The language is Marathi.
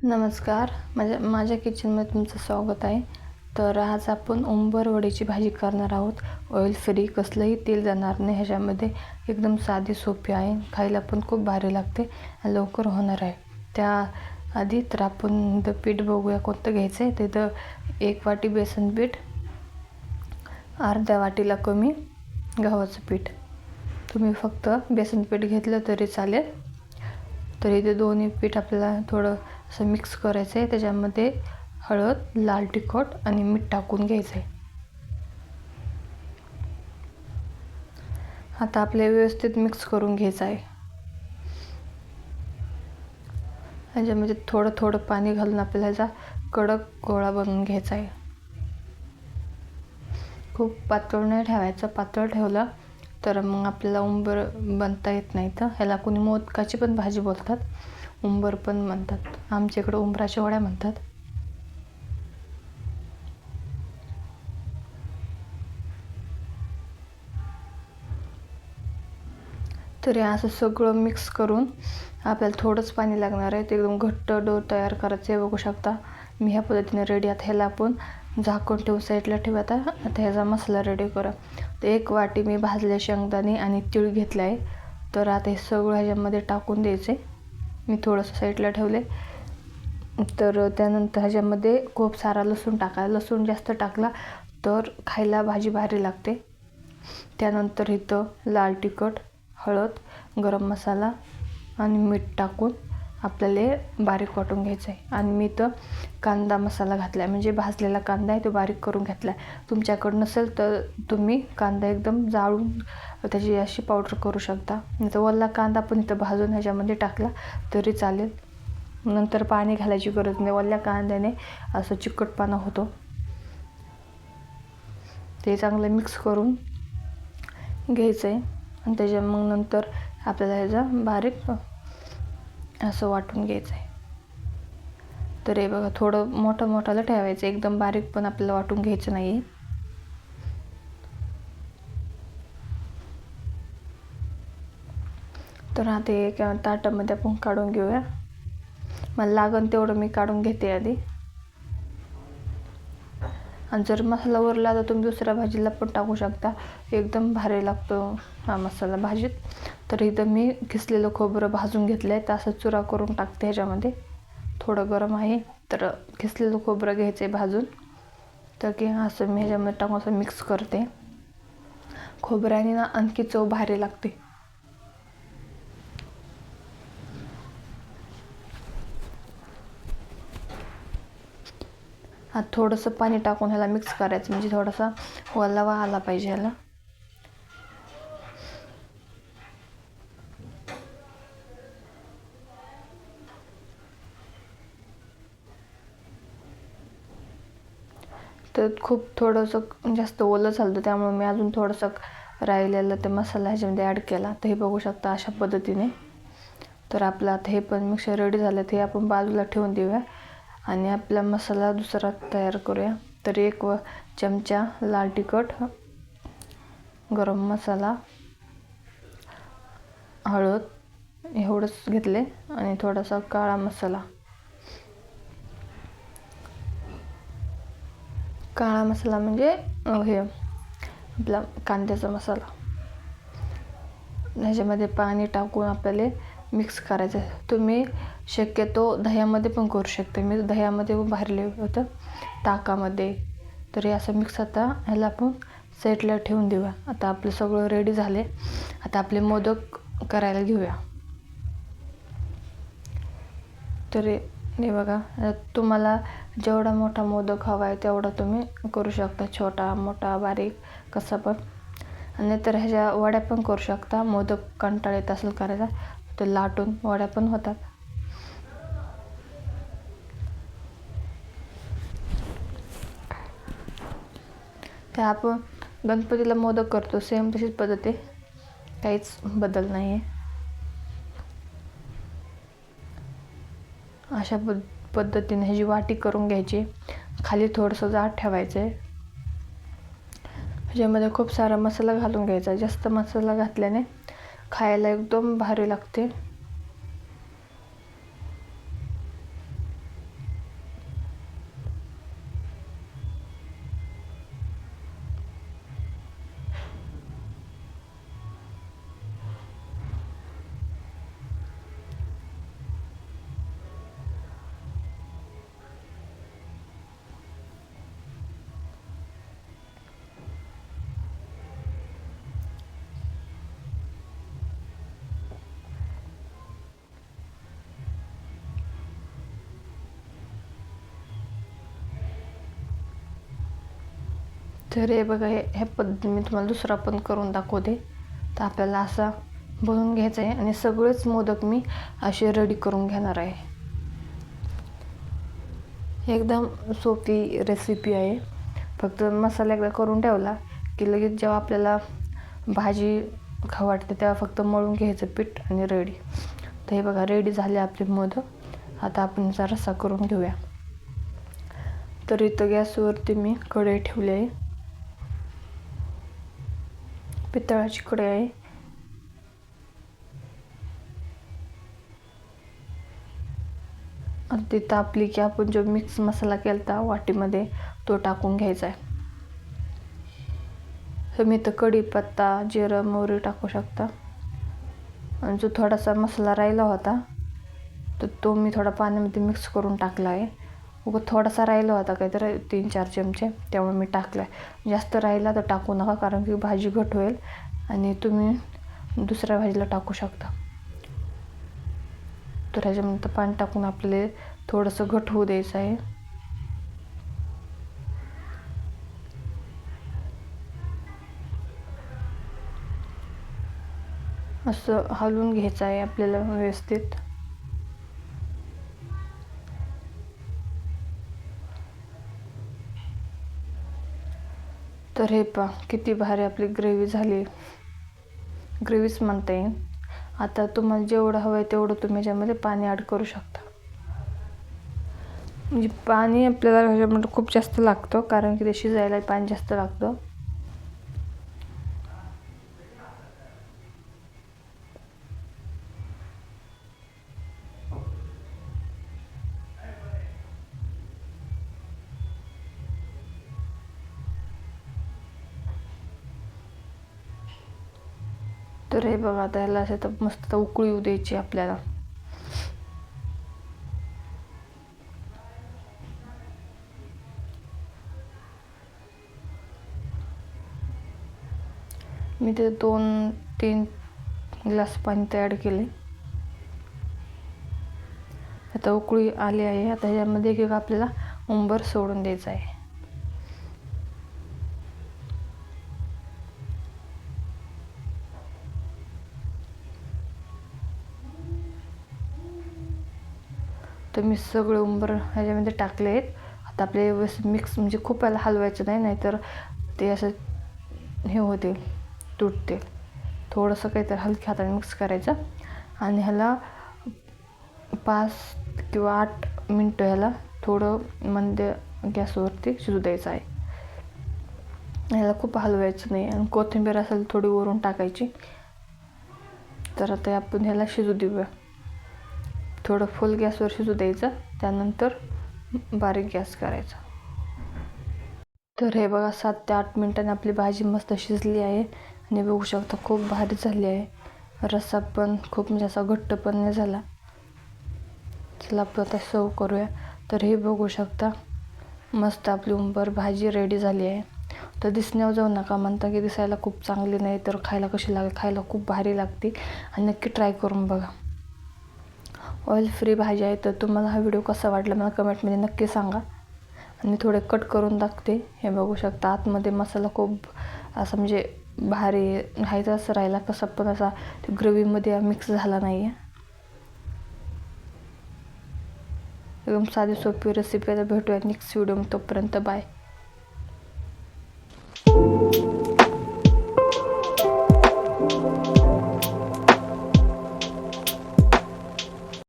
नमस्कार. माझ्या किचनमध्ये तुमचं स्वागत आहे. तर आज आपण उंबर वडीची भाजी करणार आहोत. ऑइल फ्री, कसलंही तेल जाणार नाही ह्याच्यामध्ये. एकदम साधी सोपी आहे, खायला पण खूप भारी लागते आणि लवकर होणार आहे. त्याआधी तर आपण पीठ बघूया कोणतं घ्यायचं आहे. तिथं 1 वाटी बेसन पीठ, अर्ध्या वाटीला कमी गव्हाचं पीठ. तुम्ही फक्त बेसन पीठ घेतलं तरी चालेल. तर इथे दोन्ही पीठ आपल्याला थोडं असं मिक्स करायचं आहे. त्याच्यामध्ये हळद, लाल तिखट आणि मीठ टाकून घ्यायचं आहे. आता आपल्याला व्यवस्थित मिक्स करून घ्यायचं आहे. ह्याच्यामध्ये थोडं थोडं पाणी घालून आपल्याला ह्याचा कडक गोळा बनवून घ्यायचा आहे. खूप पातळ नाही ठेवायचं. पातळ ठेवला तर मग आपल्याला उंबर बनता येत नाही. तर ह्याला कोणी मोदकाची पण भाजी बोलतात, उंबर पण म्हणतात. आमच्या इकडं उंबराच्या वड्या म्हणतात. तरी असं सगळं मिक्स करून आपल्याला थोडंच पाणी लागणार आहे. ते एकदम घट्ट डो तयार करायचं आहे. बघू शकता मी ह्या पद्धतीने रेडी. आता ह्याला आपण झाकून ठेवू, साईडला ठेवू. आता ह्याचा मसाला रेडी करा. तर 1 वाटी मी भाजले शेंगदाणे आणि तीळ घेतले आहे. तर आता हे सगळं ह्याच्यामध्ये टाकून द्यायचे. मी थोडंसं साईडला ठेवले. तर त्यानंतर ह्याच्यामध्ये खूप सारा लसूण टाकायला. लसूण जास्त टाकला तर खायला भाजी भारी लागते. त्यानंतर इथं लाल तिखट, हळद, गरम मसाला आणि मीठ टाकून आपल्याला बारीक वाटून घ्यायचं आहे. आणि मी इथं कांदा मसाला घातला आहे, म्हणजे भाजलेला कांदा आहे तो बारीक करून घेतला आहे. तुमच्याकडं नसेल तर तुम्ही कांदा एकदम जाळून त्याची अशी पावडर करू शकता. नाही तर ओला कांदा पण इथं भाजून ह्याच्यामध्ये टाकला तरी चालेल. नंतर पाणी घालायची गरज नाही. ओल्या कांद्याने असं चिकटपणा होतो. ते चांगलं मिक्स करून घ्यायचं आहे. आणि त्याच्या मग नंतर आपल्याला ह्याचा बारीक असं वाटून घ्यायचं आहे. तर हे बघा, थोडं मोठं ठेवायचं, एकदम बारीक पण आपल्याला वाटून घ्यायचं नाही आहे. तर आता एका ताटामध्ये आपण काढून घेऊया. मला लागन तेवढं मी काढून घेते आधी. आणि जर मसाला उरला तर तुम्ही दुसऱ्या भाजीला पण टाकू शकता. एकदम भारी लागतो हा मसाला भाजीत. तर इथं मी किसलेलं खोबरं भाजून घेतलं आहे. तर असं चुरा करून टाकते ह्याच्यामध्ये. थोडं गरम आहे तर किसलेलं खोबरं घ्यायचं आहे भाजून. तर की असं मी ह्याच्यामध्ये टाकून असं मिक्स करते. खोबऱ्याने ना आणखी चव भारी लागते. हा थोडंसं पाणी टाकून ह्याला मिक्स करायचं, म्हणजे थोडासा ओलावा आला पाहिजे ह्याला. तर खूप थोडंसं जास्त ओलं झालं, त्यामुळे मी अजून थोडंसं राहिलेलं ते मसाला ह्याच्यामध्ये ॲड केला. तर हे बघू शकता अशा पद्धतीने. तर आपलं आता हे पण मिक्सर रेडी झालं. ते आपण बाजूला ठेवून देऊया आणि आपला मसाला दुसरा तयार करूया. तर 1 चमचा लाल तिखट, गरम मसाला, हळद एवढंच घेतले आणि थोडासा काळा मसाला. काळा मसाला म्हणजे हे आपला कांद्याचा मसाला. ह्याच्यामध्ये पाणी टाकून आपल्याला मिक्स करायचं आहे. तुम्ही शक्यतो दह्यामध्ये पण करू शकता. मी दह्यामध्ये पण भरले होतं, ताकामध्ये. तर हे असं मिक्स आता ह्याला आपण साईडला ठेवून देऊया. आता आपलं सगळं रेडी झाले. आता आपले मोदक करायला घेऊया. तर हे बघा, तुम्हाला जेवढा मोठा मोदक हवा आहे तेवढा तुम्ही करू शकता. छोटा, मोठा, बारीक कसा पण. आणि तर ह्याच्या वड्या पण करू शकता. मोदक कंटाळा येत असेल करायचा तर लाटून वड्या पण होतात. ते आपण गणपतीला मोदक करतो सेम तशीच पद्धत आहे, काहीच बदल नाही आहे. अशा पद्धतीने ह्याची वाटी करून घ्यायची. खाली थोडंसं जाड ठेवायचं आहे. ह्याच्यामध्ये खूप सारा मसाला घालून घ्यायचा. जास्त मसाला घातल्याने खायला एकदम भारी लागते. तर हे बघा, ह्या पद्धतीने मी तुम्हाला दुसरा पण करून दाखवते. तर आपल्याला असा बनवून घ्यायचा आहे आणि सगळेच मोदक मी असे रेडी करून घेणार आहे. एकदम सोपी रेसिपी आहे. फक्त मसाला एकदा करून ठेवला की लगेच जेव्हा आपल्याला भाजी खाऊ वाटते तेव्हा फक्त मळून घ्यायचं पीठ आणि रेडी. तर हे बघा, रेडी झाले आपले मोदक. आता आपण याचा रस्सा करून घेऊया. तर इथं गॅसवरती मी कढई ठेवली आहे, पितळाची कढई आहे. आणि ती तापली की आपण जो मिक्स मसाला केला वाटीमध्ये तो टाकून घ्यायचा आहे. तुम्ही इथं कढीपत्ता, जिरं, मोहरी टाकू शकता. आणि जो थोडासा मसाला राहिला होता तर तो मी थोडा पाण्यामध्ये मिक्स करून टाकला आहे. थोडासा राहिला होता, काहीतरी 3-4 चमचे, त्यामुळे मी टाकला आहे. जास्त राहिला तर टाकू नका, कारण की भाजी घट होईल आणि तुम्ही दुसऱ्या भाजीला टाकू शकता. तर ह्याच्यामध्ये पाणी टाकून आपल्याला थोडंसं घट होऊ द्यायचं आहे. असं हलवून घ्यायचं आहे आपल्याला व्यवस्थित. तर हे पहा, किती भारी आपली ग्रेव्ही झाली. ग्रेव्हीच म्हणता येईल. आता तुम्हाला जेवढं हवं आहे तेवढं तुम्ही ह्याच्यामध्ये पाणी ॲड करू शकता. म्हणजे पाणी आपल्याला ह्याच्यामध्ये खूप जास्त लागतं, कारण की ते शिजायला पाणी जास्त लागतं. तर हे बघा, आता ह्याला असं तर मस्त उकळी येऊ द्यायची आपल्याला. मी ते 2-3 ग्लास पाणी ॲड केले. आता उकळी आली आहे. आता ह्याच्यामध्ये एक आपल्याला उंबर सोडून द्यायचा आहे. तर मी सगळे उंबर ह्याच्यामध्ये टाकले आहेत. आता आपले व्यवस्थित मिक्स, म्हणजे खूप याला हलवायचं नाही, नाहीतर ते असं हे होते, तुटते. थोडंसं काहीतरी हलक्या हाताने मिक्स करायचं आणि ह्याला 5 किंवा 8 मिनटं ह्याला थोडं मंद गॅसवरती शिजू द्यायचं आहे. ह्याला खूप हलवायचं नाही. आणि कोथिंबीर असेल थोडी वरून टाकायची. तर आता आपण ह्याला शिजू देऊया. थोडं फुल गॅसवर शिजू द्यायचं, त्यानंतर बारीक गॅस करायचा. तर हे बघा, 7 ते 8 मिनिटांनी आपली भाजी मस्त शिजली आहे आणि बघू शकता खूप भारी झाली आहे. रस्सा पण खूप म्हणजे असा घट्ट पण नाही झाला. चला आपण आता सर्व करूया. तर हे बघू शकता मस्त आपली उंबर भाजी रेडी झाली आहे. तर दिसण्यावर जाऊ नका, म्हणता की दिसायला खूप चांगली नाही तर खायला कशी लागेल. खायला खूप भारी लागते आणि नक्की ट्राय करून बघा. ऑइल फ्री भाजी आहे. तर तुम्हाला हा व्हिडिओ कसा वाटला मला कमेंटमध्ये नक्की सांगा. आणि थोडे कट करून दाखवते. हे बघू शकता आतमध्ये मसाला खूप असा म्हणजे भारी आहे, असं राहिला कसा पण असा ग्रेव्हीमध्ये मिक्स झाला नाही आहे. एकदम साधी सोपी रेसिपी. भेटूया नेक्स्ट व्हिडिओ. तोपर्यंत बाय.